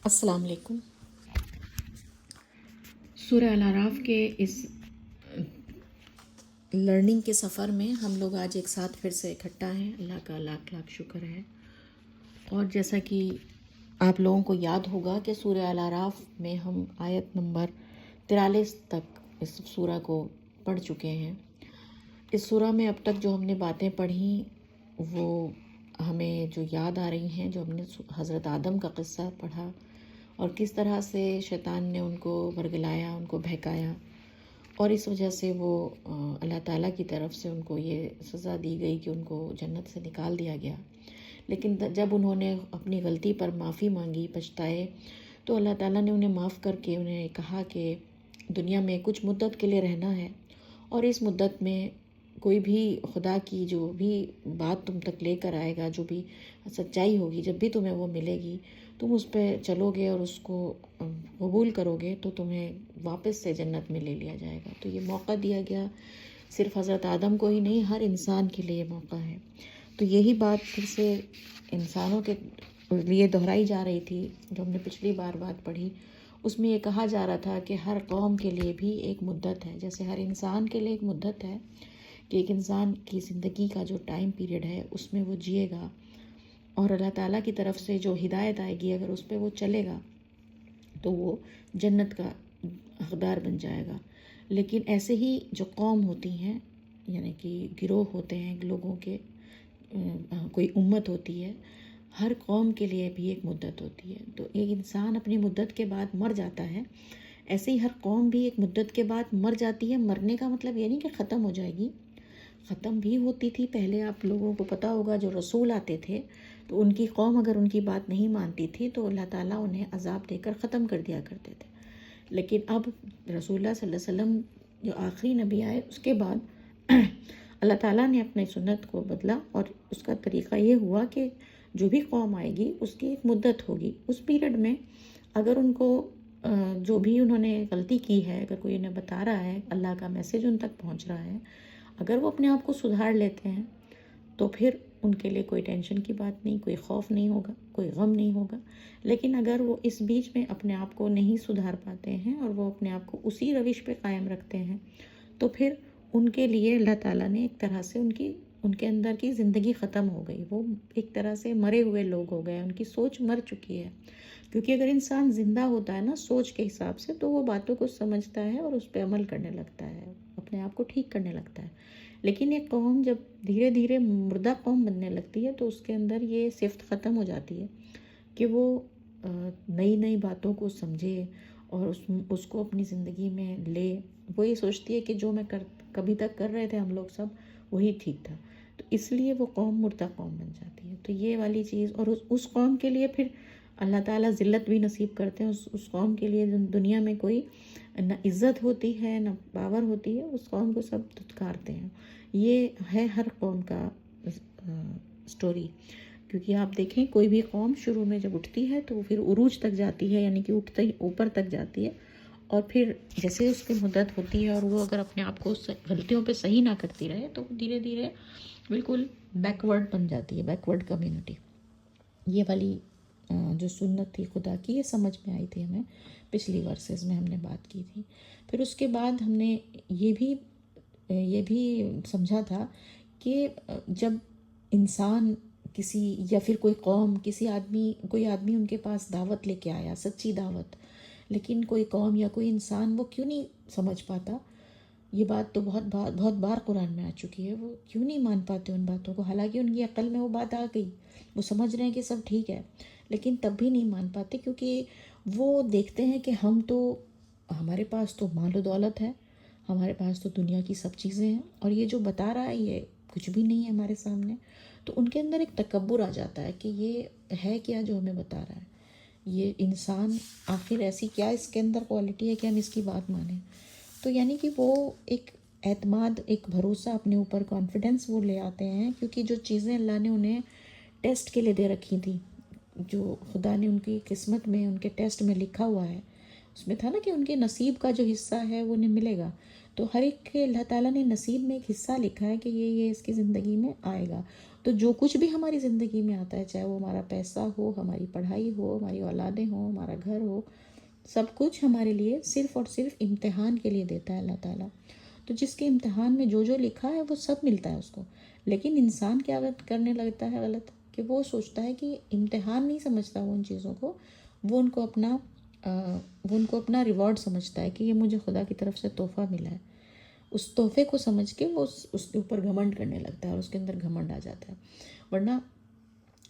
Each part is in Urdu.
السلام علیکم۔ سورہ الاعراف کے اس لرننگ کے سفر میں ہم لوگ آج ایک ساتھ پھر سے اکٹھا ہیں۔ اللہ کا لاکھ لاکھ شکر ہے۔ اور جیسا کہ آپ لوگوں کو یاد ہوگا کہ سورہ الاعراف میں ہم آیت نمبر 43 تک اس سورہ کو پڑھ چکے ہیں۔ اس سورہ میں اب تک جو ہم نے باتیں پڑھیں وہ ہمیں جو یاد آ رہی ہیں، جو ہم نے حضرت آدم کا قصہ پڑھا اور کس طرح سے شیطان نے ان کو ورگلایا، ان کو بہکایا، اور اس وجہ سے وہ اللہ تعالیٰ کی طرف سے ان کو یہ سزا دی گئی کہ ان کو جنت سے نکال دیا گیا۔ لیکن جب انہوں نے اپنی غلطی پر معافی مانگی، پچھتائے، تو اللہ تعالیٰ نے انہیں معاف کر کے انہیں کہا کہ دنیا میں کچھ مدت کے لیے رہنا ہے، اور اس مدت میں کوئی بھی خدا کی جو بھی بات تم تک لے کر آئے گا، جو بھی سچائی ہوگی، جب بھی تمہیں وہ ملے گی، تم اس پہ چلو گے اور اس کو قبول کرو گے تو تمہیں واپس سے جنت میں لے لیا جائے گا۔ تو یہ موقع دیا گیا صرف حضرت آدم کو ہی نہیں، ہر انسان کے لیے موقع ہے۔ تو یہی بات پھر سے انسانوں کے لیے دہرائی جا رہی تھی جو ہم نے پچھلی بار بات پڑھی۔ اس میں یہ کہا جا رہا تھا کہ ہر قوم کے لیے بھی ایک مدت ہے، جیسے ہر انسان کے لیے ایک مدت ہے کہ ایک انسان کی زندگی کا جو ٹائم پیریڈ ہے اس میں وہ جیے گا، اور اللہ تعالیٰ کی طرف سے جو ہدایت آئے گی اگر اس پہ وہ چلے گا تو وہ جنت کا حقدار بن جائے گا۔ لیکن ایسے ہی جو قوم ہوتی ہیں، یعنی کہ گروہ ہوتے ہیں لوگوں کے، کوئی امت ہوتی ہے، ہر قوم کے لیے بھی ایک مدت ہوتی ہے۔ تو ایک انسان اپنی مدت کے بعد مر جاتا ہے، ایسے ہی ہر قوم بھی ایک مدت کے بعد مر جاتی ہے۔ مرنے کا مطلب یہ نہیں کہ ختم ہو جائے گی، ختم بھی ہوتی تھی پہلے۔ آپ لوگوں کو پتہ ہوگا جو رسول آتے تھے تو ان کی قوم اگر ان کی بات نہیں مانتی تھی تو اللہ تعالیٰ انہیں عذاب دے کر ختم کر دیا کرتے تھے۔ لیکن اب رسول اللہ صلی اللہ علیہ وسلم جو آخری نبی آئے، اس کے بعد اللہ تعالیٰ نے اپنی سنت کو بدلا، اور اس کا طریقہ یہ ہوا کہ جو بھی قوم آئے گی اس کی ایک مدت ہوگی۔ اس پیریڈ میں اگر ان کو جو بھی انہوں نے غلطی کی ہے، اگر کوئی انہیں بتا رہا ہے، اللہ کا میسج ان تک پہنچ رہا ہے، اگر وہ اپنے آپ کو سدھار لیتے ہیں تو پھر ان کے لیے کوئی ٹینشن کی بات نہیں، کوئی خوف نہیں ہوگا، کوئی غم نہیں ہوگا۔ لیکن اگر وہ اس بیچ میں اپنے آپ کو نہیں سدھار پاتے ہیں اور وہ اپنے آپ کو اسی روش پہ قائم رکھتے ہیں تو پھر ان کے لیے اللہ تعالیٰ نے ایک طرح سے ان کے اندر کی زندگی ختم ہو گئی۔ وہ ایک طرح سے مرے ہوئے لوگ ہو گئے، ان کی سوچ مر چکی ہے۔ کیونکہ اگر انسان زندہ ہوتا ہے نا سوچ کے حساب سے، تو وہ باتوں کو سمجھتا ہے اور اس پہ عمل کرنے لگتا ہے، اپنے آپ کو ٹھیک کرنے لگتا ہے۔ لیکن ایک قوم جب دھیرے دھیرے مردہ قوم بننے لگتی ہے تو اس کے اندر یہ صفت ختم ہو جاتی ہے کہ وہ نئی نئی باتوں کو سمجھے اور اس کو اپنی زندگی میں لے۔ وہ یہ سوچتی ہے کہ جو میں کبھی تک کر رہے تھے ہم لوگ سب، وہی ٹھیک تھا، تو اس لیے وہ قوم مردہ قوم بن جاتی ہے۔ تو یہ والی چیز، اور اس قوم کے لیے پھر اللہ تعالیٰ ذلت بھی نصیب کرتے ہیں۔ اس قوم کے لیے دنیا میں کوئی نہ عزت ہوتی ہے نہ پاور ہوتی ہے، اس قوم کو سب دھتکارتے ہیں۔ یہ ہے ہر قوم کا سٹوری، کیونکہ آپ دیکھیں کوئی بھی قوم شروع میں جب اٹھتی ہے تو پھر عروج تک جاتی ہے، یعنی کہ اٹھتے ہی اوپر تک جاتی ہے، اور پھر جیسے اس کی مدت ہوتی ہے اور وہ اگر اپنے آپ کو غلطیوں پہ صحیح نہ کرتی رہے تو دھیرے دھیرے بالکل بیکورڈ بن جاتی ہے، بیکورڈ کمیونٹی۔ یہ والی جو سنت تھی خدا کی، یہ سمجھ میں آئی تھی ہمیں، پچھلی ورسز میں ہم نے بات کی تھی۔ پھر اس کے بعد ہم نے یہ بھی سمجھا تھا کہ جب انسان کسی یا پھر کوئی قوم کوئی آدمی ان کے پاس دعوت لے کے آیا، سچی دعوت، لیکن کوئی قوم یا کوئی انسان وہ کیوں نہیں سمجھ پاتا؟ یہ بات تو بہت بار قرآن میں آ چکی ہے، وہ کیوں نہیں مان پاتے ان باتوں کو؟ حالانکہ ان کی عقل میں وہ بات آ گئی، وہ سمجھ رہے ہیں کہ سب ٹھیک ہے، لیکن تب بھی نہیں مان پاتے، کیونکہ وہ دیکھتے ہیں کہ ہمارے پاس تو مال و دولت ہے، ہمارے پاس تو دنیا کی سب چیزیں ہیں، اور یہ جو بتا رہا ہے یہ کچھ بھی نہیں ہے ہمارے سامنے۔ تو ان کے اندر ایک تکبر آ جاتا ہے کہ یہ ہے کیا جو ہمیں بتا رہا ہے، یہ انسان آخر ایسی کیا اس کے اندر کوالٹی ہے کہ ہم اس کی بات مانیں؟ تو یعنی کہ وہ ایک اعتماد، ایک بھروسہ اپنے اوپر، کانفیڈنس وہ لے آتے ہیں، کیونکہ جو چیزیں اللہ نے انہیں ٹیسٹ کے لیے دے رکھی تھیں، جو خدا نے ان کی قسمت میں، ان کے ٹیسٹ میں لکھا ہوا ہے، اس میں تھا نا کہ ان کے نصیب کا جو حصہ ہے وہ انہیں ملے گا۔ تو ہر ایک کے اللہ تعالیٰ نے نصیب میں ایک حصہ لکھا ہے کہ یہ اس کی زندگی میں آئے گا، تو جو کچھ بھی ہماری زندگی میں آتا ہے، چاہے وہ ہمارا پیسہ ہو، ہماری پڑھائی ہو، ہماری اولادیں ہوں، ہمارا گھر ہو، سب کچھ ہمارے لیے صرف اور صرف امتحان کے لیے دیتا ہے اللہ تعالیٰ۔ تو جس کے امتحان میں جو جو لکھا ہے وہ سب ملتا ہے اس کو۔ لیکن انسان کیا کرنے لگتا ہے غلط، کہ وہ سوچتا ہے کہ امتحان نہیں سمجھتا وہ ان چیزوں کو، وہ ان کو اپنا ریوارڈ سمجھتا ہے کہ یہ مجھے خدا کی طرف سے تحفہ ملا ہے۔ اس تحفے کو سمجھ کے وہ اس کے اوپر گھمنڈ کرنے لگتا ہے اور اس کے اندر گھمنڈ آ جاتا ہے۔ ورنہ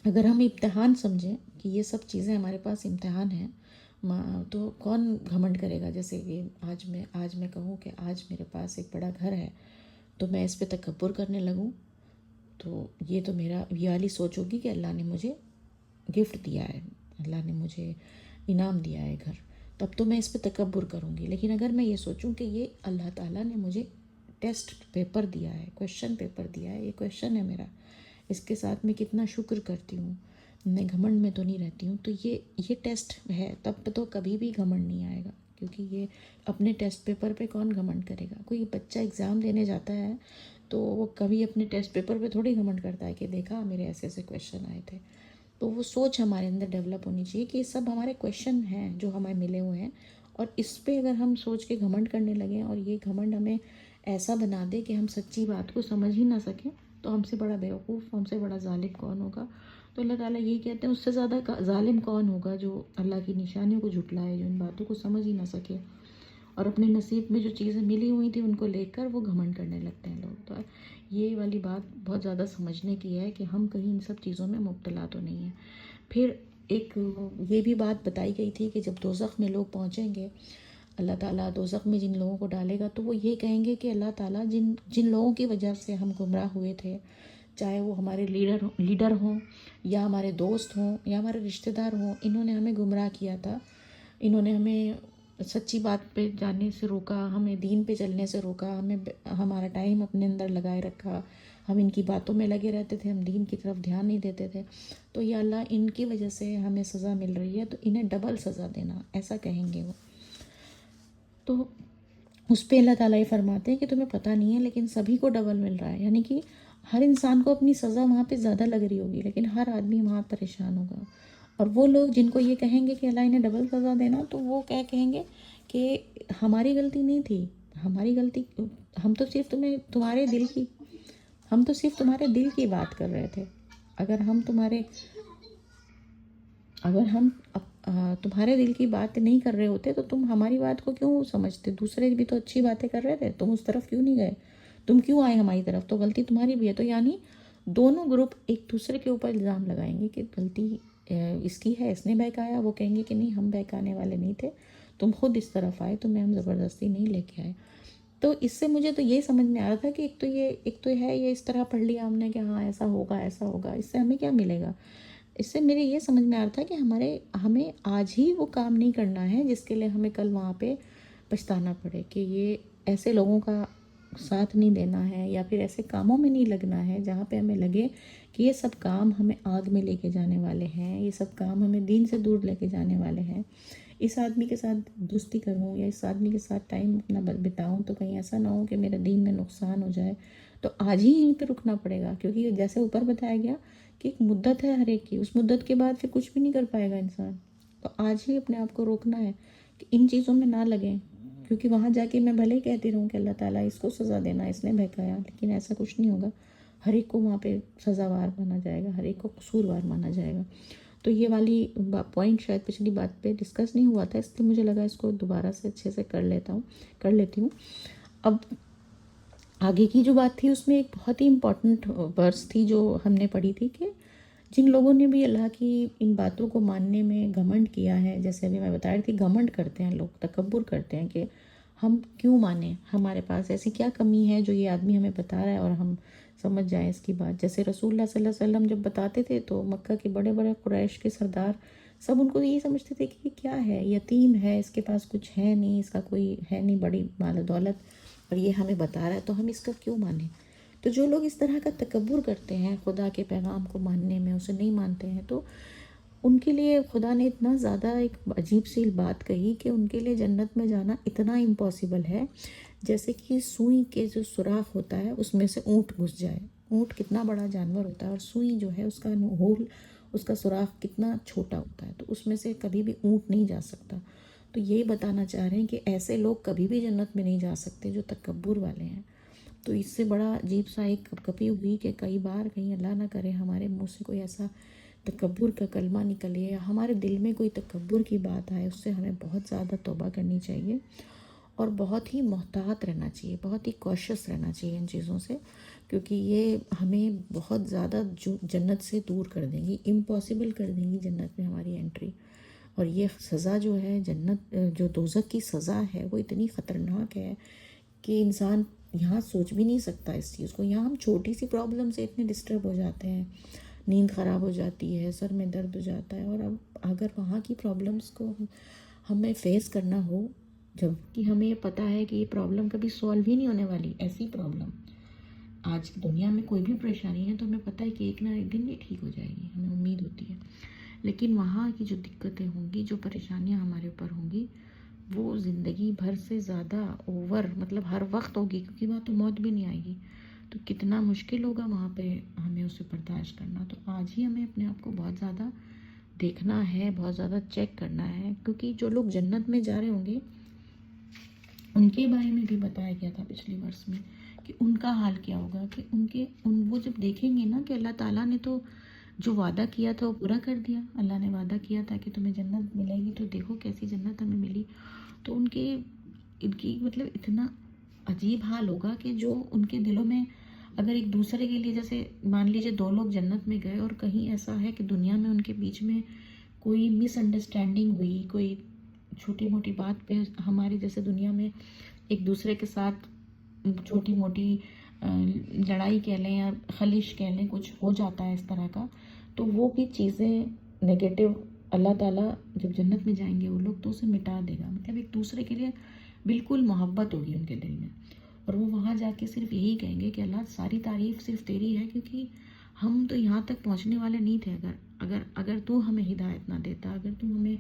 اگر ہم امتحان سمجھیں کہ یہ سب چیزیں ہمارے پاس امتحان ہیں، تو کون گھمنڈ کرے گا؟ جیسے کہ آج میں کہوں کہ آج میرے پاس ایک بڑا گھر ہے تو میں اس پہ تکبر کرنے لگوں، تو یہ تو میرا یہ والی سوچ ہوگی کہ اللہ نے مجھے گفٹ دیا ہے، اللہ نے مجھے انعام دیا ہے گھر، تب تو میں اس پہ تکبر کروں گی۔ لیکن اگر میں یہ سوچوں کہ یہ اللہ تعالیٰ نے مجھے ٹیسٹ پیپر دیا ہے، کویشچن پیپر دیا ہے، یہ کویشچن ہے میرا، اس کے ساتھ میں کتنا شکر کرتی ہوں، میں گھمنڈ میں تو نہیں رہتی ہوں، تو یہ ٹیسٹ ہے، تب تو کبھی بھی گھمنڈ نہیں آئے گا۔ کیونکہ یہ اپنے ٹیسٹ پیپر پہ کون گھمنڈ کرے گا؟ کوئی بچہ ایگزام دینے جاتا ہے تو وہ کبھی اپنے ٹیسٹ پیپر پہ تھوڑی گھمنڈ کرتا ہے کہ دیکھا میرے ایسے ایسے کویشچن آئے تھے۔ تو وہ سوچ ہمارے اندر ڈیولپ ہونی چاہیے کہ یہ سب ہمارے کویشچن ہیں جو ہمیں ملے ہوئے ہیں، اور اس پہ اگر ہم سوچ کے گھمنڈ کرنے لگیں اور یہ گھمنڈ ہمیں ایسا بنا دے کہ ہم سچی بات کو سمجھ ہی نہ سکیں، تو ہم سے بڑا بیوقوف، ہم سے بڑا ظالم کون ہوگا؟ تو اللہ تعالیٰ یہی کہتے ہیں اس سے زیادہ ظالم کون ہوگا جو اللہ کی نشانیوں کو جھٹلائے، جو ان باتوں کو سمجھ ہی نہ سکے، اور اپنے نصیب میں جو چیزیں ملی ہوئی تھیں ان کو لے کر وہ گھمنڈ کرنے لگتے ہیں لوگ۔ تو یہ والی بات بہت زیادہ سمجھنے کی ہے کہ ہم کہیں ان سب چیزوں میں مبتلا تو نہیں ہیں۔ پھر ایک یہ بھی بات بتائی گئی تھی کہ جب دوزخ میں لوگ پہنچیں گے، اللہ تعالیٰ دوزخ میں جن لوگوں کو ڈالے گا تو وہ یہ کہیں گے کہ اللہ تعالیٰ جن لوگوں کی وجہ سے ہم گمراہ ہوئے تھے، چاہے وہ ہمارے لیڈر ہوں یا ہمارے دوست ہوں یا ہمارے رشتہ دار ہوں، انہوں نے ہمیں گمراہ کیا تھا، انہوں نے ہمیں سچی بات پہ جانے سے روکا، ہمیں دین پہ چلنے سے روکا، ہمارا ٹائم اپنے اندر لگائے رکھا، ہم ان کی باتوں میں لگے رہتے تھے، ہم دین کی طرف دھیان نہیں دیتے تھے، تو یا اللہ ان کی وجہ سے ہمیں سزا مل رہی ہے تو انہیں ڈبل سزا دینا، ایسا کہیں گے وہ۔ تو اس پہ اللہ تعالیٰ یہ فرماتے ہیں کہ تمہیں پتہ نہیں ہے لیکن سبھی کو ڈبل مل رہا ہے، یعنی کہ ہر انسان کو اپنی سزا وہاں پہ زیادہ لگ رہی ہوگی لیکن ہر آدمی وہاں پریشان ہوگا۔ اور وہ لوگ جن کو یہ کہیں گے کہ اللہ انہیں ڈبل سزا دینا، تو وہ کیا کہیں گے کہ ہماری غلطی نہیں تھی، ہماری غلطی، ہم تو صرف تمہارے دل کی بات کر رہے تھے، اگر ہم تمہارے دل کی بات نہیں کر رہے ہوتے تو تم ہماری بات کو کیوں سمجھتے؟ دوسرے بھی تو اچھی باتیں کر رہے تھے، تم اس طرف کیوں نہیں گئے؟ تم کیوں آئے ہماری طرف؟ تو غلطی تمہاری بھی ہے۔ تو یعنی دونوں گروپ ایک دوسرے کے اوپر الزام لگائیں گے کہ غلطی اس کی ہے، اس نے بہکایا، وہ کہیں گے کہ نہیں ہم بہکانے والے نہیں تھے، تم خود اس طرف آئے، تمہیں ہم زبردستی نہیں لے کے آئے۔ تو اس سے مجھے تو یہ سمجھ میں آ رہا تھا کہ ایک تو ہے یہ اس طرح پڑھ لیا ہم نے کہ ہاں ایسا ہوگا ایسا ہوگا، اس سے ہمیں کیا ملے گا؟ اس سے میرے یہ سمجھ میں آ رہا تھا کہ ہمیں آج ہی وہ کام نہیں کرنا ہے جس کے لیے ہمیں کل وہاں پہ پچھتانا پڑے، کہ یہ ایسے لوگوں کا ساتھ نہیں دینا ہے یا پھر ایسے کاموں میں نہیں لگنا ہے جہاں پہ ہمیں لگے کہ یہ سب کام ہمیں آگ میں لے کے جانے والے ہیں، یہ سب کام ہمیں دین سے دور لے کے جانے والے ہیں۔ اس آدمی کے ساتھ دوستی کروں یا اس آدمی کے ساتھ ٹائم اپنا بتاؤں تو کہیں ایسا نہ ہو کہ میرے دین میں نقصان ہو جائے، تو آج ہی یہیں پہ رکنا پڑے گا، کیونکہ جیسے اوپر بتایا گیا کہ ایک مدت ہے ہر ایک کی، اس مدت کے بعد پھر کچھ بھی نہیں کر پائے گا انسان۔ تو آج ہی اپنے آپ کو روکنا ہے کہ ان چیزوں میں نہ لگیں، کیونکہ وہاں جا کے میں بھلے ہی کہتی رہوں کہ اللہ تعالیٰ اس کو سزا دینا، اس نے بہکایا، لیکن ایسا کچھ نہیں ہوگا، ہر ایک کو وہاں پہ سزاوار مانا جائے گا، ہر ایک کو قصوروار مانا جائے گا۔ تو یہ والی پوائنٹ شاید پچھلی بات پہ ڈسکس نہیں ہوا تھا، اس لیے مجھے لگا اس کو دوبارہ سے اچھے سے کر لیتی ہوں۔ اب آگے کی جو بات تھی اس میں ایک بہت ہی امپورٹنٹ ورس تھی جو ہم نے پڑھی تھی کہ جن لوگوں نے بھی اللہ کی ان باتوں کو ماننے میں گھمنڈ کیا ہے، جیسے ابھی میں بتا رہی تھی، گھمنڈ کرتے ہیں لوگ، تکبر کرتے ہیں کہ ہم کیوں مانیں، ہمارے پاس ایسی کیا کمی ہے جو یہ آدمی ہمیں بتا رہا ہے اور ہم سمجھ جائیں اس کی بات۔ جیسے رسول اللہ صلی اللہ علیہ وسلم جب بتاتے تھے تو مکہ کے بڑے بڑے قریش کے سردار سب ان کو یہی سمجھتے تھے کہ یہ کیا ہے، یتیم ہے، اس کے پاس کچھ ہے نہیں، اس کا کوئی ہے نہیں بڑی مال و دولت، اور یہ ہمیں بتا رہا ہے تو ہم اس کا کیوں مانیں؟ تو جو لوگ اس طرح کا تکبر کرتے ہیں خدا کے پیغام کو ماننے میں، اسے نہیں مانتے ہیں، تو ان کے لیے خدا نے اتنا زیادہ ایک عجیب سی بات کہی کہ ان کے لیے جنت میں جانا اتنا امپاسبل ہے جیسے کہ سوئی کے جو سوراخ ہوتا ہے اس میں سے اونٹ گھس جائے۔ اونٹ کتنا بڑا جانور ہوتا ہے اور سوئی جو ہے اس کا ہول، اس کا سوراخ کتنا چھوٹا ہوتا ہے، تو اس میں سے کبھی بھی اونٹ نہیں جا سکتا. تو یہی بتانا چاہ رہے ہیں کہ ایسے لوگ کبھی بھی جنت میں نہیں جا سکتے جو تکبر والے ہیں. تو اس سے بڑا عجیب سا ایک کپ کپی ہوئی کہ کئی بار کہیں اللہ نہ کرے ہمارے منہ سے کوئی ایسا تکبر کا کلمہ نکلے یا ہمارے دل میں کوئی تکبر کی بات آئے، اس سے ہمیں بہت زیادہ توبہ کرنی چاہیے اور بہت ہی محتاط رہنا چاہیے، بہت ہی کوشش رہنا چاہیے ان چیزوں سے، کیونکہ یہ ہمیں بہت زیادہ جنت سے دور کر دیں گی، امپاسبل کر دیں گی جنت میں ہماری انٹری. اور یہ سزا جو ہے جنت، جو دوزخ کی سزا ہے، وہ اتنی خطرناک ہے کہ انسان یہاں سوچ بھی نہیں سکتا اس چیز کو. یہاں ہم چھوٹی سی پرابلم سے اتنے ڈسٹرب ہو جاتے ہیں، نیند خراب ہو جاتی ہے، سر میں درد ہو جاتا ہے، اور اب اگر وہاں کی پرابلمس کو ہمیں فیس کرنا ہو، جب کہ ہمیں یہ پتہ ہے کہ یہ پرابلم کبھی سولو ہی نہیں ہونے والی، ایسی پرابلم آج کی دنیا میں کوئی بھی پریشانی ہے تو ہمیں پتہ ہے کہ ایک نہ ایک دن یہ ٹھیک ہو جائے گی، ہمیں امید ہوتی ہے. لیکن وہاں کی جو دقتیں ہوں گی، جو پریشانیاں ہمارے اوپر ہوں گی، وہ زندگی بھر سے زیادہ اوور، مطلب ہر وقت ہوگی، کیونکہ وہاں تو موت بھی نہیں آئے گی. تو کتنا مشکل ہوگا وہاں پہ ہمیں اسے برداشت کرنا. تو آج ہی ہمیں اپنے آپ کو بہت زیادہ دیکھنا ہے، بہت زیادہ چیک کرنا ہے، کیونکہ جو لوگ جنت میں جا رہے ہوں گے ان کے بارے میں بھی بتایا گیا تھا پچھلی ورس میں کہ ان کا حال کیا ہوگا، کہ وہ جب دیکھیں گے نا کہ اللہ تعالیٰ نے تو جو وعدہ کیا تھا وہ پورا کر دیا. اللہ نے وعدہ کیا تھا کہ تمہیں جنت ملے گی، تو دیکھو کیسی جنت ہمیں ملی. تو ان کی مطلب اتنا عجیب حال ہوگا کہ جو ان کے دلوں میں اگر ایک دوسرے کے لیے، جیسے مان لیجیے دو لوگ جنت میں گئے اور کہیں ایسا ہے کہ دنیا میں ان کے بیچ میں کوئی مس انڈرسٹینڈنگ ہوئی، کوئی چھوٹی موٹی بات پہ ہماری جیسے دنیا میں ایک دوسرے کے ساتھ چھوٹی موٹی لڑائی کہہ لیں یا خلش کہہ لیں، کچھ ہو جاتا ہے اس طرح کا، تو وہ بھی چیزیں نگیٹو اللہ تعالیٰ جب جنت میں جائیں گے وہ لوگ تو اسے مٹا دے گا. مطلب ایک دوسرے کے لیے بالکل محبت ہوگی ان کے دل میں، اور وہ وہاں جا کے صرف یہی کہیں گے کہ اللہ ساری تعریف صرف تیری ہے، کیونکہ ہم تو یہاں تک پہنچنے والے نہیں تھے. اگر تو ہمیں ہدایت نہ دیتا، اگر تو ہمیں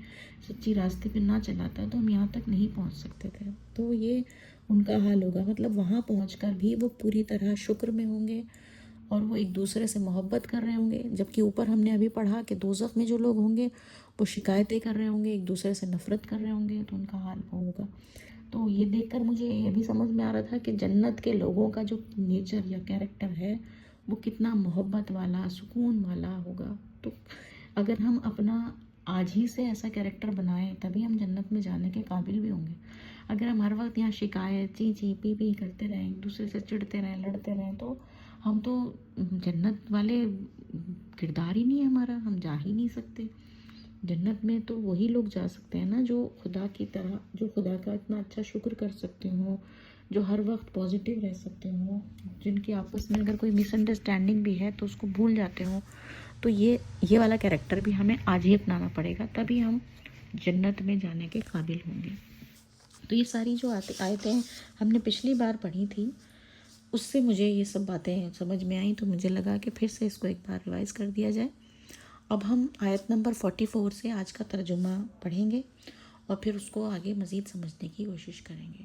سچی راستے پہ نہ چلاتا تو ہم یہاں تک نہیں پہنچ سکتے تھے. تو یہ ان کا حال ہوگا. مطلب وہاں پہنچ کر بھی وہ پوری طرح شکر میں ہوں گے اور وہ ایک دوسرے سے محبت کر رہے ہوں گے، جبکہ اوپر ہم نے ابھی پڑھا کہ دوزخ میں جو لوگ ہوں گے وہ شکایتیں کر رہے ہوں گے، ایک دوسرے سے نفرت کر رہے ہوں گے. تو ان کا حال وہ ہوگا. تو یہ دیکھ کر مجھے یہ بھی سمجھ میں آ رہا تھا کہ جنت کے لوگوں کا جو نیچر یا کیریکٹر ہے وہ کتنا محبت والا، سکون والا ہوگا. تو اگر ہم اپنا آج ہی سے ایسا کیریکٹر بنائیں تبھی ہم جنت میں جانے کے قابل بھی ہوں گے. اگر ہم ہر وقت یہاں شکایت چی چی پی پی کرتے رہیں، ایک دوسرے سے چڑھتے رہیں، لڑتے رہیں، تو ہم تو جنت والے کردار ہی نہیں ہے ہمارا، ہم جا ہی نہیں سکتے. جنت میں تو وہی لوگ جا سکتے ہیں نا جو خدا کی طرح، جو خدا کا اتنا اچھا شکر کر سکتے ہوں، جو ہر وقت پازیٹیو رہ سکتے ہوں، جن کی آپس میں اگر کوئی مس انڈرسٹینڈنگ بھی ہے تو اس کو بھول جاتے ہوں. تو یہ والا کیریکٹر بھی ہمیں آج ہی اپنانا پڑے گا، تبھی ہم جنت میں جانے کے قابل ہوں گے. تو یہ ساری جو آیتیں ہم نے پچھلی بار پڑھی تھی اس سے مجھے یہ سب باتیں سمجھ میں آئیں، تو مجھے لگا کہ پھر سے اس کو ایک بار ریوائز کر دیا جائے. اب ہم آیت نمبر 44 سے آج کا ترجمہ پڑھیں گے اور پھر اس کو آگے مزید سمجھنے کی کوشش کریں گے.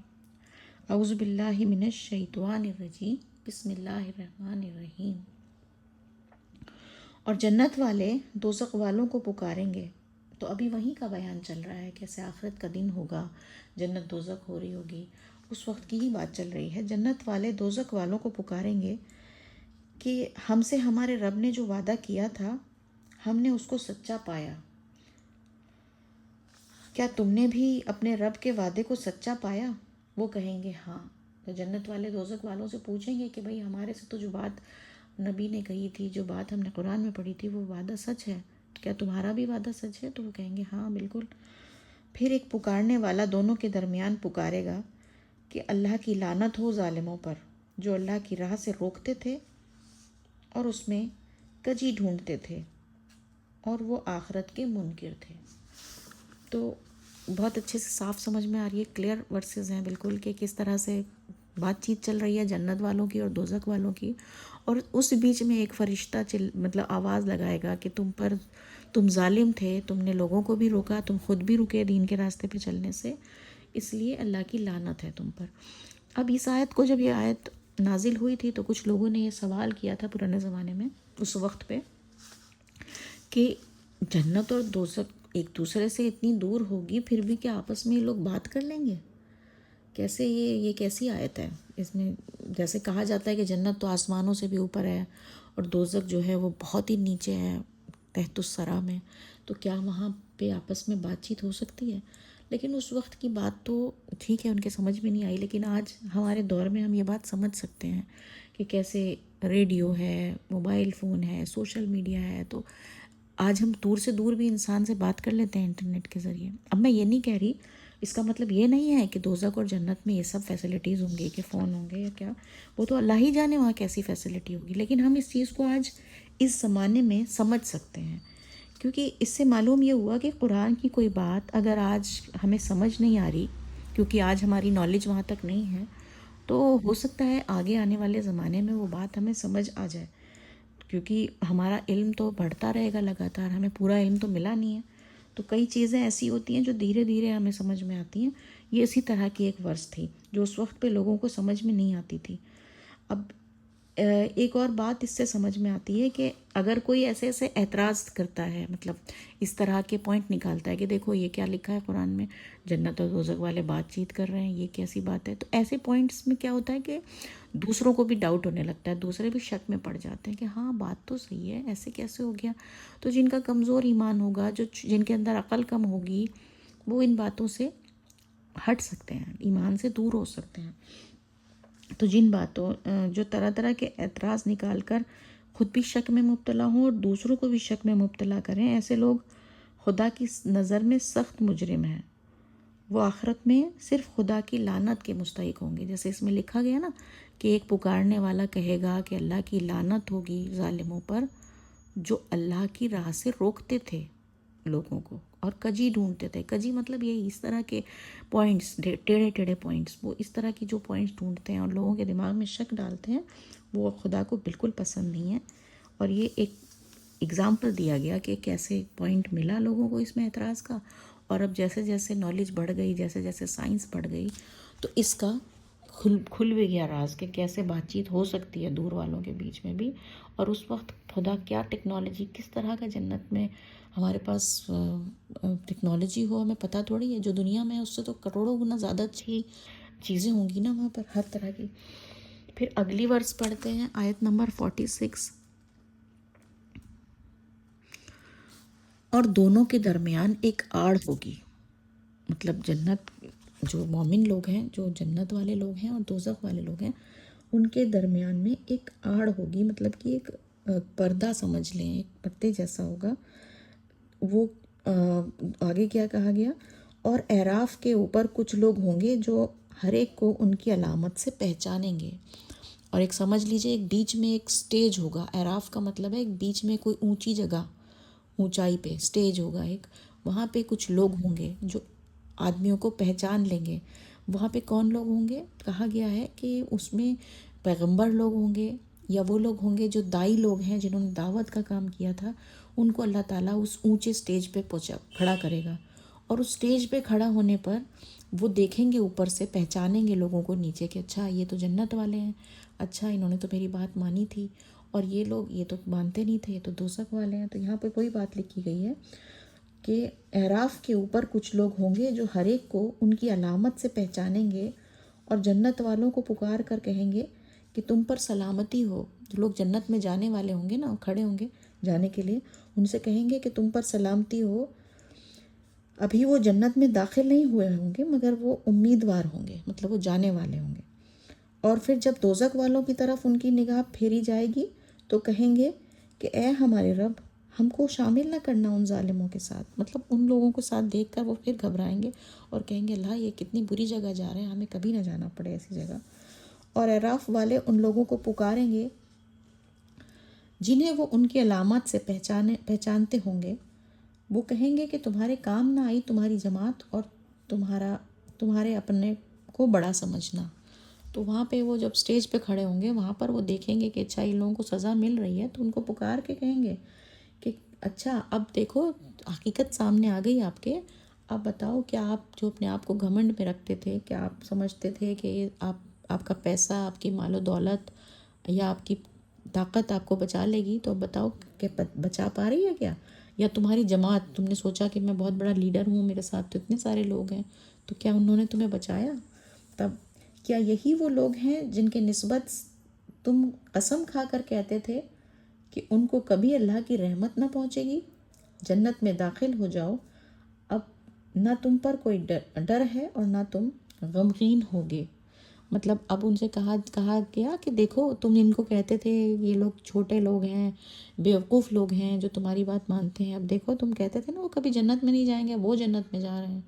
اعوذ باللہ من الشیطان الرجیم، بسم اللہ الرحمن الرحیم. اور جنت والے دوزخ والوں کو پکاریں گے. تو ابھی وہیں کا بیان چل رہا ہے، کیسے آخرت کا دن ہوگا، جنت دوزخ ہو رہی ہوگی، اس وقت کی ہی بات چل رہی ہے. جنت والے دوزخ والوں کو پکاریں گے کہ ہم سے ہمارے رب نے جو وعدہ کیا تھا ہم نے اس کو سچا پایا. کیا تم نے بھی اپنے رب کے وعدے کو سچا پایا؟ وہ کہیں گے ہاں. تو جنت والے دوزخ والوں سے پوچھیں گے کہ بھئی ہمارے سے تو جو بات نبی نے کہی تھی، جو بات ہم نے قرآن میں پڑھی تھی، وہ وعدہ سچ ہے، کیا تمہارا بھی وعدہ سچ ہے؟ تو وہ کہیں گے ہاں بالکل. پھر ایک پکارنے والا دونوں کے درمیان پکارے گا کہ اللہ کی لعنت ہو ظالموں پر، جو اللہ کی راہ سے روکتے تھے اور اس میں کجی ڈھونڈتے تھے اور وہ آخرت کے منکر تھے. تو بہت اچھے سے صاف سمجھ میں آ رہی ہے، کلیئر ورسز ہیں بالکل کہ کس طرح سے بات چیت چل رہی ہے جنت والوں کی اور دوزخ والوں کی. اور اس بیچ میں ایک فرشتہ مطلب آواز لگائے گا کہ تم ظالم تھے، تم نے لوگوں کو بھی روکا، تم خود بھی رکے دین کے راستے پہ چلنے سے، اس لیے اللہ کی لعنت ہے تم پر. اب اس آیت کو جب یہ آیت نازل ہوئی تھی تو کچھ لوگوں نے یہ سوال کیا تھا پرانے زمانے میں اس وقت پہ کہ جنت اور دوزخ ایک دوسرے سے اتنی دور ہوگی پھر بھی کیا آپس میں یہ لوگ بات کر لیں گے؟ کیسے یہ کیسی آیت ہے؟ اس میں جیسے کہا جاتا ہے کہ جنت تو آسمانوں سے بھی اوپر ہے اور دوزخ جو ہے وہ بہت ہی نیچے ہے تحت الثری میں، تو کیا وہاں پہ آپس میں بات چیت ہو سکتی ہے؟ لیکن اس وقت کی بات تو ٹھیک ہے ان کے سمجھ میں نہیں آئی، لیکن آج ہمارے دور میں ہم یہ بات سمجھ سکتے ہیں کہ کیسے ریڈیو ہے، موبائل فون ہے، سوشل میڈیا ہے، تو آج ہم دور سے دور بھی انسان سے بات کر لیتے ہیں انٹرنیٹ کے ذریعے۔ اب میں یہ نہیں کہہ رہی، اس کا مطلب یہ نہیں ہے کہ دوزخ اور جنت میں یہ سب فیسلٹیز ہوں گی کہ فون ہوں گے یا کیا، وہ تو اللہ ہی جانے وہاں کیسی فیسلٹی ہوگی، لیکن ہم اس چیز کو آج اس زمانے میں سمجھ سکتے ہیں، کیونکہ اس سے معلوم یہ ہوا کہ قرآن کی کوئی بات اگر آج ہمیں سمجھ نہیں آ رہی، کیونکہ آج ہماری نالج وہاں تک نہیں ہے، تو ہو سکتا ہے آگے آنے والے زمانے میں وہ بات ہمیں سمجھ آ جائے، کیونکہ ہمارا علم تو بڑھتا رہے گا لگاتار، ہمیں پورا علم تو ملا نہیں ہے، تو کئی چیزیں ایسی ہوتی ہیں جو دھیرے دھیرے ہمیں سمجھ میں آتی ہیں۔ یہ اسی طرح کی ایک ورس تھی جو اس وقت پہ لوگوں کو سمجھ میں نہیں آتی تھی۔ اب ایک اور بات اس سے سمجھ میں آتی ہے کہ اگر کوئی ایسے اعتراض کرتا ہے، مطلب اس طرح کے پوائنٹ نکالتا ہے کہ دیکھو یہ کیا لکھا ہے قرآن میں، جنت اور دوزخ والے بات چیت کر رہے ہیں، یہ کیسی بات ہے، تو ایسے پوائنٹس میں کیا ہوتا ہے کہ دوسروں کو بھی ڈاؤٹ ہونے لگتا ہے، دوسرے بھی شک میں پڑ جاتے ہیں کہ ہاں بات تو صحیح ہے، ایسے کیسے ہو گیا؟ تو جن کا کمزور ایمان ہوگا، جن کے اندر عقل کم ہوگی، وہ ان باتوں سے ہٹ سکتے ہیں، ایمان سے دور ہو سکتے ہیں۔ تو جن باتوں جو طرح طرح کے اعتراض نکال کر خود بھی شک میں مبتلا ہوں اور دوسروں کو بھی شک میں مبتلا کریں، ایسے لوگ خدا کی نظر میں سخت مجرم ہیں، وہ آخرت میں صرف خدا کی لعنت کے مستحق ہوں گے۔ جیسے اس میں لکھا گیا نا کہ ایک پکارنے والا کہے گا کہ اللہ کی لعنت ہوگی ظالموں پر جو اللہ کی راہ سے روکتے تھے لوگوں کو اور کجی ڈھونڈتے تھے۔ کجی مطلب یہی اس طرح کے پوائنٹس، ٹیڑھے ٹیڑھے پوائنٹس، وہ اس طرح کی جو پوائنٹس ڈھونڈتے ہیں اور لوگوں کے دماغ میں شک ڈالتے ہیں، وہ خدا کو بالکل پسند نہیں ہے۔ اور یہ ایک اگزامپل دیا گیا کہ کیسے پوائنٹ ملا لوگوں کو اس میں اعتراض کا، اور اب جیسے جیسے نالج بڑھ گئی، جیسے جیسے سائنس بڑھ گئی، تو اس کا کھل بھی گیا راز کہ کیسے بات چیت ہو سکتی ہے دور والوں کے بیچ میں بھی، اور اس وقت خدا کیا ٹیکنالوجی، کس طرح کا جنت میں ہمارے پاس ٹیکنالوجی ہو، ہمیں پتہ تھوڑی ہے، جو دنیا میں ہے اس سے تو کروڑوں گنا زیادہ اچھی چیزیں ہوں گی نا وہاں پر ہر طرح کی۔ پھر اگلی ورس پڑھتے ہیں، آیت نمبر 46، اور دونوں کے درمیان ایک آڑ ہوگی، مطلب جنت جو مومن لوگ ہیں، جو جنت والے لوگ ہیں اور دوزخ والے لوگ ہیں، ان کے درمیان میں ایک آڑ ہوگی، مطلب کہ ایک پردہ سمجھ لیں، ایک پردے جیسا ہوگا۔ وہ آگے کیا کہا گیا؟ اور اعراف کے اوپر کچھ لوگ ہوں گے جو ہر ایک کو ان کی علامت سے پہچانیں گے، اور ایک سمجھ لیجئے ایک بیچ میں ایک سٹیج ہوگا۔ اعراف کا مطلب ہے ایک بیچ میں کوئی اونچی جگہ، اونچائی پہ سٹیج ہوگا ایک، وہاں پہ کچھ لوگ ہوں گے جو آدمیوں کو پہچان لیں گے۔ وہاں پہ کون لوگ ہوں گے؟ کہا گیا ہے کہ اس میں پیغمبر لوگ ہوں گے، یا وہ لوگ ہوں گے جو دائی لوگ ہیں جنہوں نے دعوت کا کام کیا تھا، ان کو اللہ تعالیٰ اس اونچے سٹیج پہ کھڑا کرے گا، اور اس سٹیج پہ کھڑا ہونے پر وہ دیکھیں گے اوپر سے، پہچانیں گے لوگوں کو نیچے کہ اچھا یہ تو جنت والے ہیں، اچھا انہوں نے تو میری بات مانی تھی، اور یہ لوگ یہ تو مانتے نہیں تھے، یہ تو دوزخ والے ہیں۔ تو یہاں پہ کوئی بات لکھی گئی ہے کہ اعراف کے اوپر کچھ لوگ ہوں گے جو ہر ایک کو ان کی علامت سے پہچانیں گے، اور جنت والوں کو پکار کر کہیں گے کہ تم پر سلامتی ہو۔ جو لوگ جنت میں جانے والے ہوں گے نا، کھڑے ہوں گے جانے کے لیے، ان سے کہیں گے کہ تم پر سلامتی ہو۔ ابھی وہ جنت میں داخل نہیں ہوئے ہوں گے مگر وہ امیدوار ہوں گے، مطلب وہ جانے والے ہوں گے۔ اور پھر جب دوزخ والوں کی طرف ان کی نگاہ پھیری جائے گی تو کہیں گے کہ اے ہمارے رب، ہم کو شامل نہ کرنا ان ظالموں کے ساتھ، مطلب ان لوگوں کو ساتھ دیکھ کر وہ پھر گھبرائیں گے اور کہیں گے اللہ یہ کتنی بری جگہ جا رہے ہیں، ہمیں کبھی نہ جانا پڑے ایسی جگہ۔ اور اعراف والے ان لوگوں کو پکاریں گے جنہیں وہ ان کی علامات سے پہچانتے ہوں گے، وہ کہیں گے کہ تمہارے کام نہ آئی تمہاری جماعت اور تمہارے اپنے کو بڑا سمجھنا۔ تو وہاں پہ وہ جب سٹیج پہ کھڑے ہوں گے، وہاں پر وہ دیکھیں گے کہ اچھا ان لوگوں کو سزا مل رہی ہے، تو ان کو پکار کے کہیں گے کہ اچھا اب دیکھو حقیقت سامنے آ گئی آپ کے، اب بتاؤ کیا آپ جو اپنے آپ کو گھمنڈ میں رکھتے تھے، کیا آپ سمجھتے تھے کہ آپ آپ کا پیسہ، آپ کی مال و دولت یا آپ کی طاقت آپ کو بچا لے گی، تو بتاؤ کہ بچا پا رہی ہے کیا؟ یا تمہاری جماعت، تم نے سوچا کہ میں بہت بڑا لیڈر ہوں، میرے ساتھ تو اتنے سارے لوگ ہیں، تو کیا انہوں نے تمہیں بچایا؟ تب کیا یہی وہ لوگ ہیں جن کے نسبت تم قسم کھا کر کہتے تھے کہ ان کو کبھی اللہ کی رحمت نہ پہنچے گی؟ جنت میں داخل ہو جاؤ، اب نہ تم پر کوئی ڈر ہے اور نہ تم غمگین ہوگے۔ مطلب اب ان سے کہا گیا کہ دیکھو، تم ان کو کہتے تھے یہ لوگ چھوٹے لوگ ہیں، بیوقوف لوگ ہیں جو تمہاری بات مانتے ہیں، اب دیکھو تم کہتے تھے نا وہ کبھی جنت میں نہیں جائیں گے، وہ جنت میں جا رہے ہیں،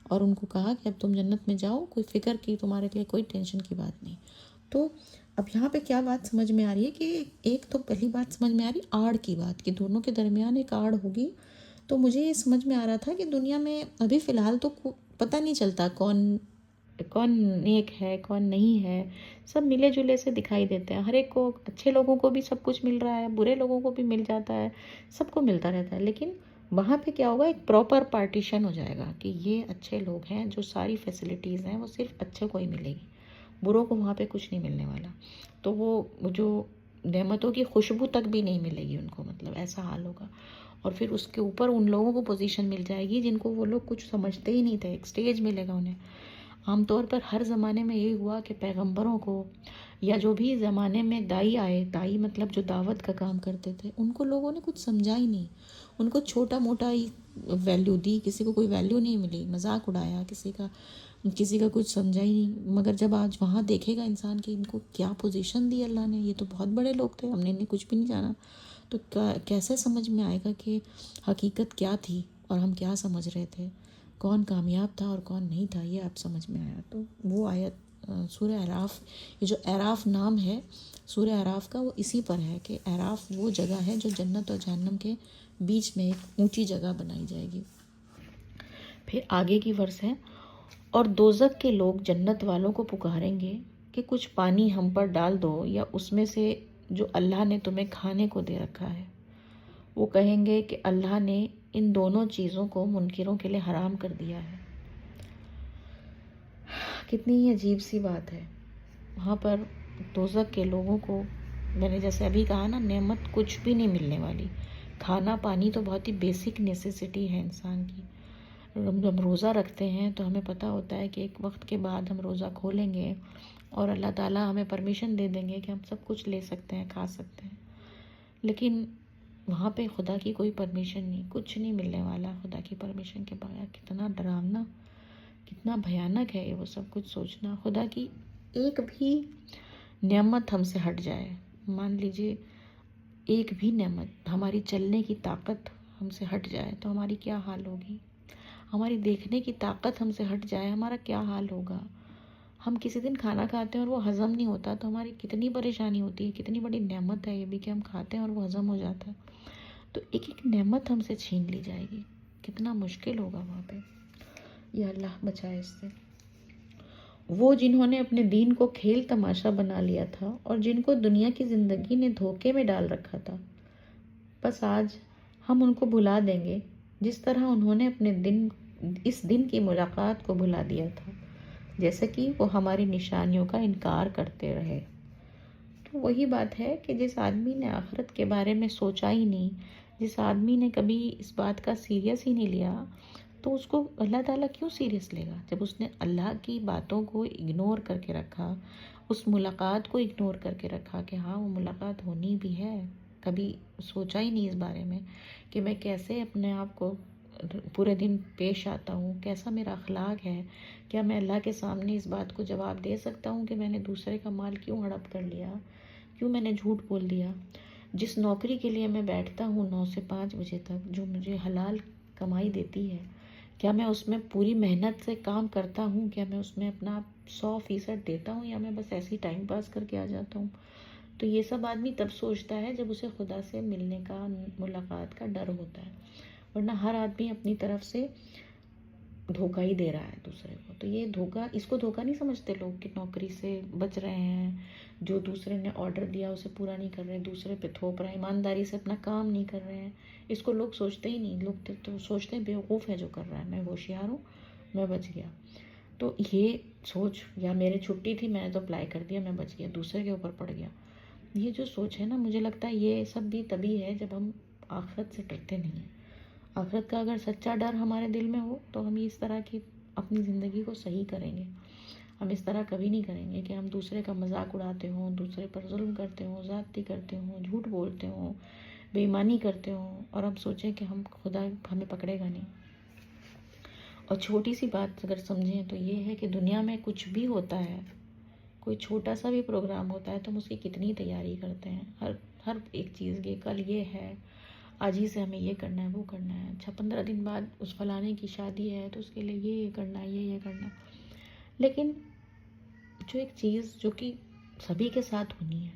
اور ان کو کہا کہ اب تم جنت میں جاؤ، کوئی فکر کی تمہارے لیے کوئی ٹینشن کی بات نہیں۔ تو اب یہاں پہ کیا بات سمجھ میں آ رہی ہے کہ ایک تو پہلی بات سمجھ میں آ رہی آڑ کی بات، کہ دونوں کے درمیان ایک آڑ ہوگی۔ تو مجھے یہ سمجھ میں آ رہا تھا کہ دنیا میں ابھی فی الحال تو پتہ نہیں چلتا کون نیک ہے کون نہیں ہے، سب ملے جلے سے دکھائی دیتے ہیں، ہر ایک کو، اچھے لوگوں کو بھی سب کچھ مل رہا ہے، برے لوگوں کو بھی مل جاتا ہے، سب کو ملتا رہتا ہے، لیکن وہاں پہ کیا ہوگا، ایک پراپر پارٹیشن ہو جائے گا کہ یہ اچھے لوگ ہیں، جو ساری فیسلٹیز ہیں وہ صرف اچھے کو ہی ملے گی، بروں کو وہاں پہ کچھ نہیں ملنے والا، تو وہ جو نعمتوں کی خوشبو تک بھی نہیں ملے گی ان کو، مطلب ایسا حال ہوگا۔ اور پھر اس کے اوپر ان لوگوں کو پوزیشن مل جائے گی جن کو وہ لوگ کچھ سمجھتے ہی نہیں تھے، ایک سٹیج ملے گا انہیں۔ عام طور پر ہر زمانے میں یہ ہوا کہ پیغمبروں کو یا جو بھی زمانے میں دائی آئے، دائی مطلب جو دعوت کا کام کرتے تھے، ان کو لوگوں نے کچھ سمجھا ہی نہیں، ان کو چھوٹا موٹا ہی ویلیو دی، کسی کو کوئی ویلیو نہیں ملی، مذاق اڑایا کسی کا کچھ سمجھا ہی نہیں۔ مگر جب آج وہاں دیکھے گا انسان کہ ان کو کیا پوزیشن دی اللہ نے، یہ تو بہت بڑے لوگ تھے، ہم نے انہیں کچھ بھی نہیں جانا، تو کیسے سمجھ میں آئے گا کہ حقیقت کیا تھی اور ہم کیا سمجھ رہے تھے، کون کامیاب تھا اور کون نہیں تھا، یہ آپ سمجھ میں آیا۔ تو وہ آیت سورہ اعراف، یہ جو اعراف نام ہے سورہ اعراف کا، وہ اسی پر ہے کہ اعراف وہ جگہ ہے جو جنت اور جہنم کے بیچ میں ایک اونچی جگہ بنائی جائے گی۔ پھر آگے کی ورس ہے، اور دوزخ کے لوگ جنت والوں کو پکاریں گے کہ کچھ پانی ہم پر ڈال دو، یا اس میں سے جو اللہ نے تمہیں کھانے کو دے رکھا ہے۔ وہ کہیں گے کہ اللہ نے ان دونوں چیزوں کو منکروں کے لیے حرام کر دیا ہے۔ کتنی ہی عجیب سی بات ہے، وہاں پر دوزخ کے لوگوں کو، میں نے جیسے ابھی کہا نا، نعمت کچھ بھی نہیں ملنے والی، کھانا پانی تو بہت ہی بیسک نیسیسٹی ہے انسان کی۔ ہم جب روزہ رکھتے ہیں تو ہمیں پتہ ہوتا ہے کہ ایک وقت کے بعد ہم روزہ کھولیں گے اور اللہ تعالیٰ ہمیں پرمیشن دے دیں گے کہ ہم سب کچھ لے سکتے ہیں، کھا سکتے ہیں، لیکن وہاں پہ خدا کی کوئی پرمیشن نہیں، کچھ نہیں ملنے والا خدا کی پرمیشن کے بغیر۔ کتنا ڈراونا، کتنا بھیانک ہے یہ وہ سب کچھ سوچنا۔ خدا کی ایک بھی نعمت ہم سے ہٹ جائے، مان لیجئے ایک بھی نعمت، ہماری چلنے کی طاقت ہم سے ہٹ جائے تو ہماری کیا حال ہوگی، ہماری دیکھنے کی طاقت ہم سے ہٹ جائے ہمارا کیا حال ہوگا۔ ہم کسی دن کھانا کھاتے ہیں اور وہ ہضم نہیں ہوتا تو ہماری کتنی پریشانی ہوتی ہے، کتنی بڑی نعمت ہے یہ بھی کہ ہم کھاتے ہیں اور وہ ہضم ہو جاتا ہے۔ تو ایک ایک نعمت ہم سے چھین لی جائے گی، کتنا مشکل ہوگا وہاں پہ، یا اللہ بچائے اس سے۔ وہ جنہوں نے اپنے دین کو کھیل تماشا بنا لیا تھا اور جن کو دنیا کی زندگی نے دھوکے میں ڈال رکھا تھا، بس آج ہم ان کو بھلا دیں گے جس طرح انہوں نے اس دن کی ملاقات کو بھلا دیا تھا، جیسے کہ وہ ہماری نشانیوں کا انکار کرتے رہے۔ تو وہی بات ہے کہ جس آدمی نے آخرت کے بارے میں سوچا ہی نہیں، جس آدمی نے کبھی اس بات کا سیریس ہی نہیں لیا، تو اس کو اللہ تعالیٰ کیوں سیریس لے گا؟ جب اس نے اللہ کی باتوں کو اگنور کر کے رکھا، اس ملاقات کو اگنور کر کے رکھا کہ ہاں وہ ملاقات ہونی بھی ہے، کبھی سوچا ہی نہیں اس بارے میں کہ میں کیسے اپنے آپ کو پورے دن پیش آتا ہوں، کیسا میرا اخلاق ہے، کیا میں اللہ کے سامنے اس بات کو جواب دے سکتا ہوں کہ میں نے دوسرے کا مال کیوں ہڑپ کر لیا، کیوں میں نے جھوٹ بول دیا۔ جس نوکری کے لیے میں بیٹھتا ہوں 9 سے 5 بجے تک، جو مجھے حلال کمائی دیتی ہے، کیا میں اس میں پوری محنت سے کام کرتا ہوں، کیا میں اس میں اپنا 100% دیتا ہوں، یا میں بس ایسی ٹائم پاس کر کے آ جاتا ہوں؟ تو یہ سب آدمی تب سوچتا ہے جب اسے خدا سے ملنے کا، ملاقات کا ڈر ہوتا ہے، ورنہ ہر آدمی اپنی طرف سے دھوکہ ہی دے رہا ہے دوسرے کو۔ تو یہ دھوکہ، اس کو دھوکہ نہیں سمجھتے لوگ کہ نوکری سے بچ رہے ہیں، جو دوسرے نے آرڈر دیا اسے پورا نہیں کر رہے، دوسرے پہ تھوپ رہے ہیں، ایمانداری سے اپنا کام نہیں کر رہے ہیں، اس کو لوگ سوچتے ہی نہیں۔ لوگ تو سوچتے ہیں بیوقوف ہے جو کر رہا ہے، میں ہوشیار ہوں، میں بچ گیا۔ تو یہ سوچ، یا میرے چھٹی تھی میں نے تو اپلائی کر دیا، میں بچ گیا، دوسرے کے اوپر پڑ گیا، یہ جو سوچ ہے نا، مجھے لگتا ہے یہ سب بھی تبھی ہے جب ہم آخرت سے ڈرتے نہیں ہیں۔ آخرت کا اگر سچا ڈر ہمارے دل میں ہو تو ہم اس طرح کی اپنی زندگی کو صحیح کریں گے۔ ہم اس طرح کبھی نہیں کریں گے کہ ہم دوسرے کا مذاق اڑاتے ہوں، دوسرے پر ظلم کرتے ہوں، زیادتی کرتے ہوں، جھوٹ بولتے ہوں، بے ایمانی کرتے ہوں، اور ہم سوچیں کہ خدا ہمیں پکڑے گا نہیں۔ اور چھوٹی سی بات اگر سمجھیں تو یہ ہے کہ دنیا میں کچھ بھی ہوتا ہے، کوئی چھوٹا سا بھی پروگرام ہوتا ہے تو ہم اس کی کتنی تیاری کرتے ہیں، ہر ایک چیز کی، کل یہ ہے، آج ہی سے ہمیں یہ کرنا ہے، وہ کرنا ہے، اچھا 15 دن بعد اس فلانے کی شادی ہے تو اس کے لیے یہ کرنا ہے، یہ کرنا ہے۔ لیکن جو ایک چیز جو کہ سبھی کے ساتھ ہونی ہے،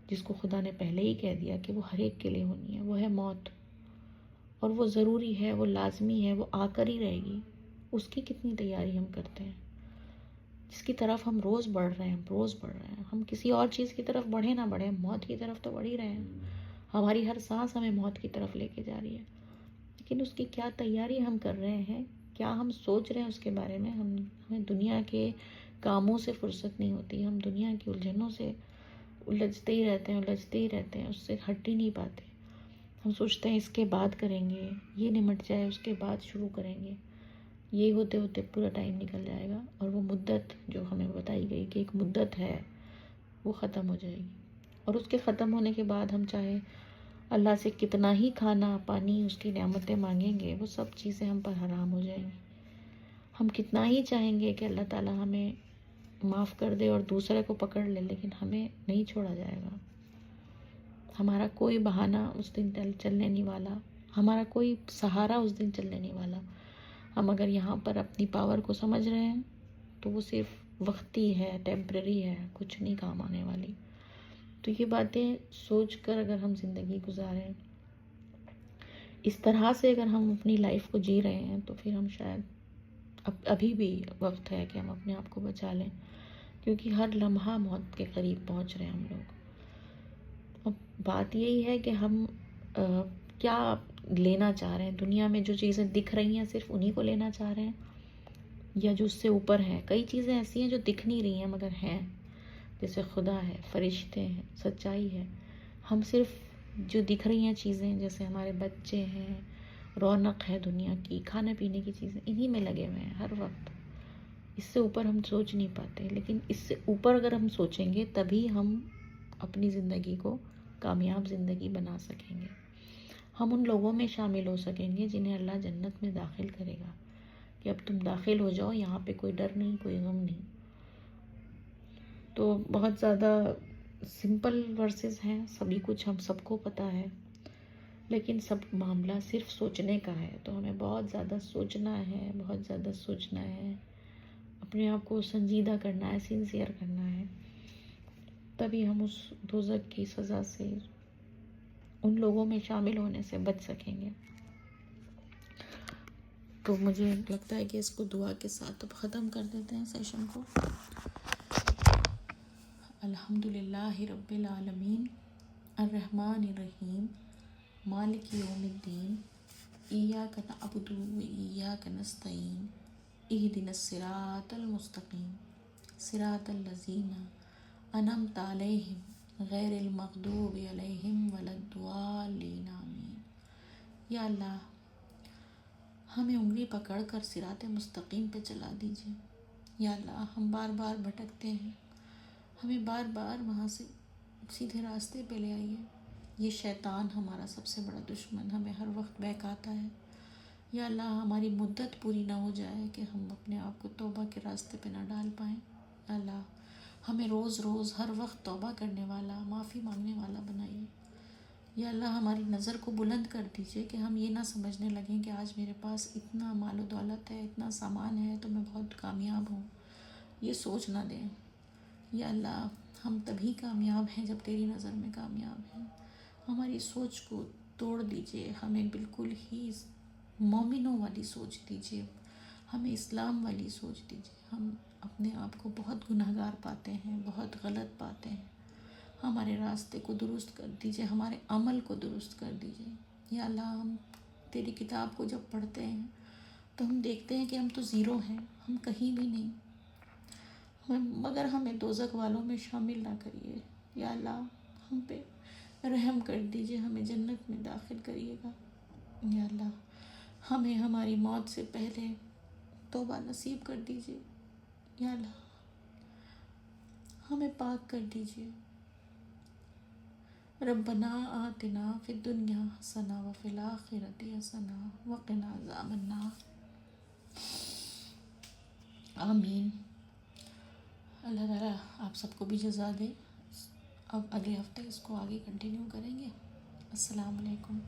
جس کو خدا نے پہلے ہی کہہ دیا کہ وہ ہر ایک کے لیے ہونی ہے، وہ ہے موت، اور وہ ضروری ہے، وہ لازمی ہے، وہ آ کر ہی رہے گی۔ اس کی کتنی تیاری ہم کرتے ہیں، جس کی طرف ہم روز بڑھ رہے ہیں، روز بڑھ رہے ہیں۔ ہم کسی اور چیز کی طرف بڑھیں نہ بڑھیں، موت کی طرف تو بڑھ ہی رہے ہیں۔ ہماری ہر سانس ہمیں موت کی طرف لے کے جا رہی ہے، لیکن اس کی کیا تیاری ہم کر رہے ہیں، کیا ہم سوچ رہے ہیں اس کے بارے میں؟ ہمیں دنیا کے کاموں سے فرصت نہیں ہوتی، ہم دنیا کی الجھنوں سے الجھتے ہی رہتے ہیں، اس سے ہٹ ہی نہیں پاتے۔ ہم سوچتے ہیں اس کے بعد کریں گے، یہ نمٹ جائے اس کے بعد شروع کریں گے، یہ ہوتے ہوتے پورا ٹائم نکل جائے گا، اور وہ مدت جو ہمیں بتائی گئی کہ ایک مدت ہے وہ ختم ہو جائے گی۔ اور اس کے ختم ہونے کے بعد ہم چاہے اللہ سے کتنا ہی کھانا پانی اس کی نعمتیں مانگیں گے، وہ سب چیزیں ہم پر حرام ہو جائیں گی۔ ہم کتنا ہی چاہیں گے کہ اللہ تعالیٰ ہمیں معاف کر دے اور دوسرے کو پکڑ لے، لیکن ہمیں نہیں چھوڑا جائے گا۔ ہمارا کوئی بہانہ اس دن چلنے نہیں والا، ہمارا کوئی سہارا اس دن چلنے نہیں والا۔ ہم اگر یہاں پر اپنی پاور کو سمجھ رہے ہیں تو وہ صرف وقتی ہے، ٹیمپرری ہے، کچھ نہیں کام آنے والی۔ تو یہ باتیں سوچ کر اگر ہم زندگی گزاریں، اس طرح سے اگر ہم اپنی لائف کو جی رہے ہیں، تو پھر ہم شاید ابھی بھی وقت ہے کہ ہم اپنے آپ کو بچا لیں، کیونکہ ہر لمحہ موت کے قریب پہنچ رہے ہیں ہم لوگ۔ اب بات یہی ہے کہ ہم کیا لینا چاہ رہے ہیں دنیا میں، جو چیزیں دکھ رہی ہیں صرف انہی کو لینا چاہ رہے ہیں، یا جو اس سے اوپر ہیں؟ کئی چیزیں ایسی ہیں جو دکھ نہیں رہی ہیں مگر ہیں، جیسے خدا ہے، فرشتے ہیں، سچائی ہے۔ ہم صرف جو دکھ رہی ہیں چیزیں، جیسے ہمارے بچے ہیں، رونق ہے دنیا کی، کھانے پینے کی چیزیں، انہی میں لگے ہوئے ہیں ہر وقت۔ اس سے اوپر ہم سوچ نہیں پاتے، لیکن اس سے اوپر اگر ہم سوچیں گے تبھی ہم اپنی زندگی کو کامیاب زندگی بنا سکیں گے۔ ہم ان لوگوں میں شامل ہو سکیں گے جنہیں اللہ جنت میں داخل کرے گا، کہ اب تم داخل ہو جاؤ، یہاں پہ کوئی ڈر نہیں، کوئی غم نہیں۔ تو بہت زیادہ سمپل ورسز ہیں، سبھی کچھ ہم سب کو پتہ ہے، لیکن سب معاملہ صرف سوچنے کا ہے۔ تو ہمیں بہت زیادہ سوچنا ہے، بہت زیادہ سوچنا ہے، اپنے آپ کو سنجیدہ کرنا ہے، سنسیئر کرنا ہے، تبھی ہم اس دوزخ کی سزا سے، ان لوگوں میں شامل ہونے سے بچ سکیں گے۔ تو مجھے لگتا ہے کہ اس کو دعا کے ساتھ اب ختم کر دیتے ہیں سیشن کو۔ الحمدللہ رب العالمین، الرحمن الرحیم، مالک یوم الدین، ایاک نعبد و ایاک نستعین، اہدنا الصراط المستقیم، صراط الذین انعمت علیہم غیر المغضوب علیہم ولا الضالین، آمین۔ یا اللہ، ہمیں انگلی پکڑ کر صراط مستقیم پہ چلا دیجیے۔ یا اللہ، ہم بار بار بھٹکتے ہیں، ہمیں بار بار وہاں سے سیدھے راستے پہ لے آئیے۔ یہ شیطان ہمارا سب سے بڑا دشمن ہمیں ہر وقت بہکاتا ہے۔ یا اللہ، ہماری مدت پوری نہ ہو جائے کہ ہم اپنے آپ کو توبہ کے راستے پہ نہ ڈال پائیں۔ یا اللہ، ہمیں روز روز ہر وقت توبہ کرنے والا، معافی مانگنے والا بنائیے۔ یا اللہ، ہماری نظر کو بلند کر دیجئے کہ ہم یہ نہ سمجھنے لگیں کہ آج میرے پاس اتنا مال و دولت ہے، اتنا سامان ہے تو میں بہت کامیاب ہوں، یہ سوچ نہ دیں۔ یا اللہ، ہم تبھی کامیاب ہیں جب تیری نظر میں کامیاب ہیں۔ ہماری سوچ کو توڑ دیجئے، ہمیں بالکل ہی مومنوں والی سوچ دیجئے، ہمیں اسلام والی سوچ دیجئے۔ ہم اپنے آپ کو بہت گناہگار پاتے ہیں، بہت غلط پاتے ہیں، ہمارے راستے کو درست کر دیجئے، ہمارے عمل کو درست کر دیجئے۔ یا اللہ، ہم تیری کتاب کو جب پڑھتے ہیں تو ہم دیکھتے ہیں کہ ہم تو زیرو ہیں، ہم کہیں بھی نہیں، مگر ہمیں دوزخ والوں میں شامل نہ کریے یا اللہ، ہم پہ رحم کر دیجیے، ہمیں جنت میں داخل کریے گا یا اللہ، ہمیں ہماری موت سے پہلے توبہ نصیب کر دیجیے یا اللہ، ہمیں پاک کر دیجیے۔ ربنا آتنا فی الدنیا حسنہ وفی الآخرۃ حسنہ وقنا عذاب النار۔ آمین۔ اللہ تعالیٰ آپ سب کو بھی جزا دے۔ اب اگلے ہفتے اس کو آگے کنٹینیو کریں گے۔ السلام علیکم۔